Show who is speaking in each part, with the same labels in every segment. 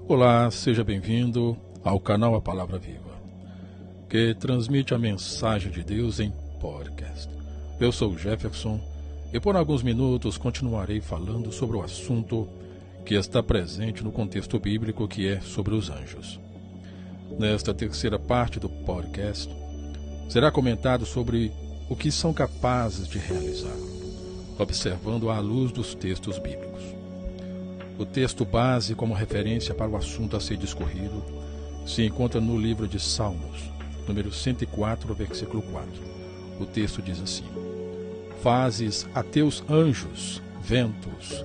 Speaker 1: Olá, seja bem-vindo ao canal A Palavra Viva, que transmite a mensagem de Deus em podcast. Eu sou Jefferson e por alguns minutos continuarei falando sobre o assunto que está presente no contexto bíblico, que é sobre os anjos. Nesta terceira parte do podcast, será comentado sobre o que são capazes de realizar, observando à luz dos textos bíblicos. O texto base como referência para o assunto a ser discorrido se encontra no livro de Salmos, número 104, versículo 4. O texto diz assim: Fazes a teus anjos ventos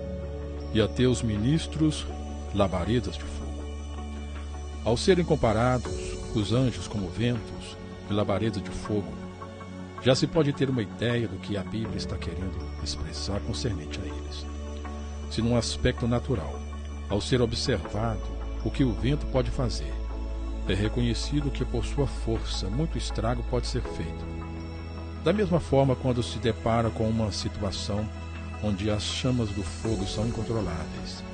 Speaker 1: e a teus ministros labaredas de fogo. Ao serem comparados os anjos como ventos e labaredas de fogo, já se pode ter uma ideia do que a Bíblia está querendo expressar concernente a eles. Se num aspecto natural, ao ser observado o que o vento pode fazer, é reconhecido que por sua força muito estrago pode ser feito. Da mesma forma, quando se depara com uma situação onde as chamas do fogo são incontroláveis,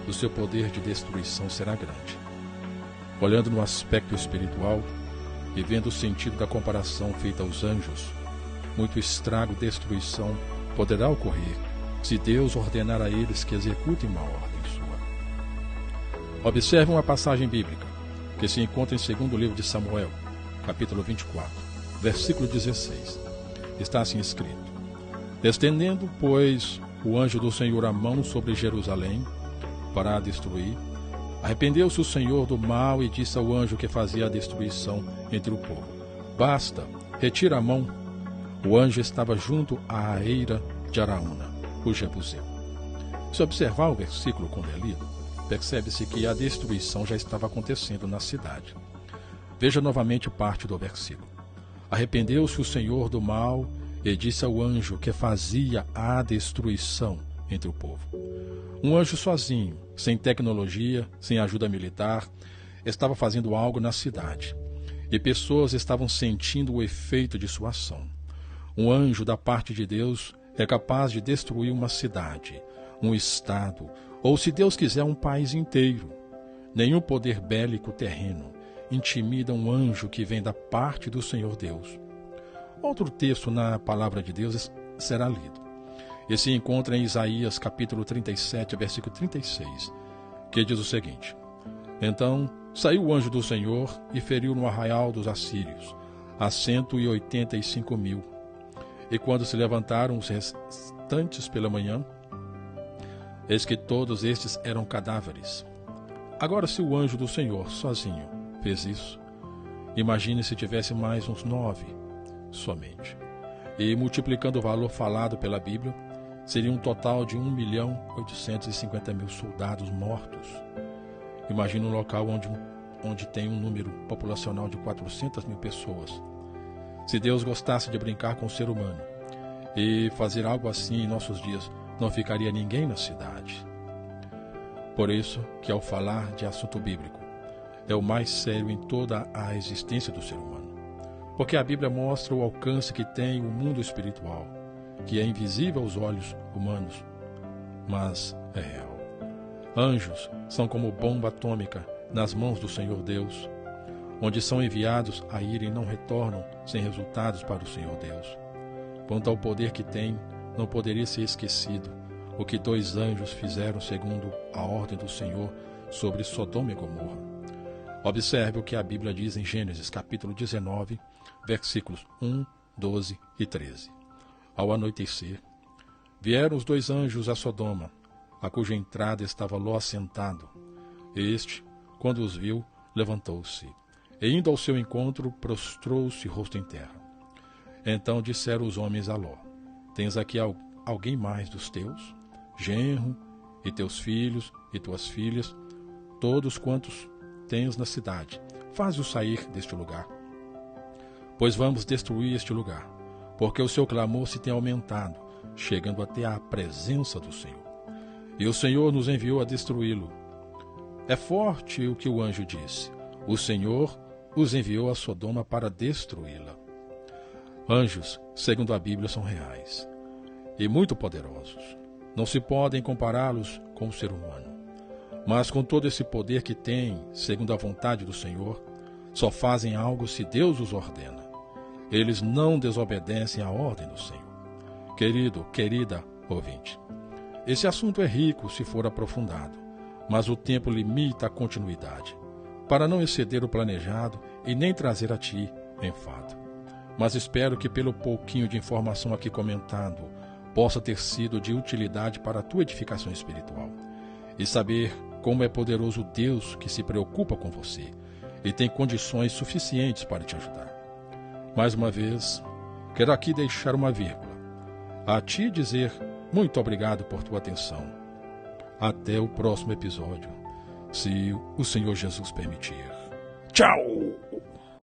Speaker 1: o seu poder de destruição será grande. Olhando no aspecto espiritual e vendo o sentido da comparação feita aos anjos, muito estrago e destruição poderá ocorrer se Deus ordenar a eles que executem uma ordem sua. Observe uma passagem bíblica que se encontra em 2º livro de Samuel, capítulo 24, versículo 16. Está assim escrito: Estendendo, pois, o anjo do Senhor a mão sobre Jerusalém para a destruir, arrependeu-se o Senhor do mal e disse ao anjo que fazia a destruição entre o povo: Basta, retira a mão. O anjo estava junto à eira de Araúna, o Jebuseu. Se observar o versículo quando é lido, percebe-se que a destruição já estava acontecendo na cidade. Veja novamente parte do versículo. Arrependeu-se o Senhor do mal e disse ao anjo que fazia a destruição entre o povo. Um anjo sozinho, sem tecnologia, sem ajuda militar, estava fazendo algo na cidade, e pessoas estavam sentindo o efeito de sua ação. Um anjo da parte de Deus é capaz de destruir uma cidade, um estado, ou, se Deus quiser, um país inteiro. Nenhum poder bélico terreno intimida um anjo que vem da parte do Senhor Deus. Outro texto na palavra de Deus será lido. E se encontra em Isaías capítulo 37, versículo 36, que diz o seguinte: Então saiu o anjo do Senhor e feriu no arraial dos assírios a 185.000. E quando se levantaram os restantes pela manhã, eis que todos estes eram cadáveres. Agora, se o anjo do Senhor sozinho fez isso, imagine se tivesse mais uns 9 somente. E multiplicando o valor falado pela Bíblia, seria um total de 1.850.000 soldados mortos. Imagine um local onde tem um número populacional de 400.000 pessoas. Se Deus gostasse de brincar com o ser humano e fazer algo assim em nossos dias, não ficaria ninguém na cidade. Por isso que, ao falar de assunto bíblico, é o mais sério em toda a existência do ser humano. Porque a Bíblia mostra o alcance que tem o mundo espiritual, que é invisível aos olhos humanos, mas é real. Anjos são como bomba atômica nas mãos do Senhor Deus, onde são enviados a ir e não retornam sem resultados para o Senhor Deus. Quanto ao poder que tem, não poderia ser esquecido o que 2 anjos fizeram segundo a ordem do Senhor sobre Sodoma e Gomorra. Observe o que a Bíblia diz em Gênesis capítulo 19, versículos 1, 12 e 13. Ao anoitecer, vieram os 2 anjos a Sodoma, a cuja entrada estava Ló assentado. Este, quando os viu, levantou-se, e indo ao seu encontro, prostrou-se rosto em terra. Então disseram os homens a Ló: Tens aqui alguém mais dos teus? Genro, e teus filhos, e tuas filhas, todos quantos tens na cidade, faze-os sair deste lugar. Pois vamos destruir este lugar, porque o seu clamor se tem aumentado, chegando até à presença do Senhor. E o Senhor nos enviou a destruí-lo. É forte o que o anjo disse: O Senhor os enviou a Sodoma para destruí-la. Anjos, segundo a Bíblia, são reais e muito poderosos. Não se podem compará-los com o ser humano. mas com todo esse poder que têm, segundo a vontade do Senhor, só fazem algo se Deus os ordena. Eles não desobedecem à ordem do Senhor. Querido, querida ouvinte, esse assunto é rico se for aprofundado, mas o tempo limita a continuidade, para não exceder o planejado e nem trazer a ti enfado. Mas espero que pelo pouquinho de informação aqui comentado, possa ter sido de utilidade para a tua edificação espiritual, e saber como é poderoso Deus que se preocupa com você e tem condições suficientes para te ajudar. Mais uma vez, quero aqui deixar uma vírgula. A ti dizer muito obrigado por tua atenção. Até o próximo episódio, se o Senhor Jesus permitir. Tchau!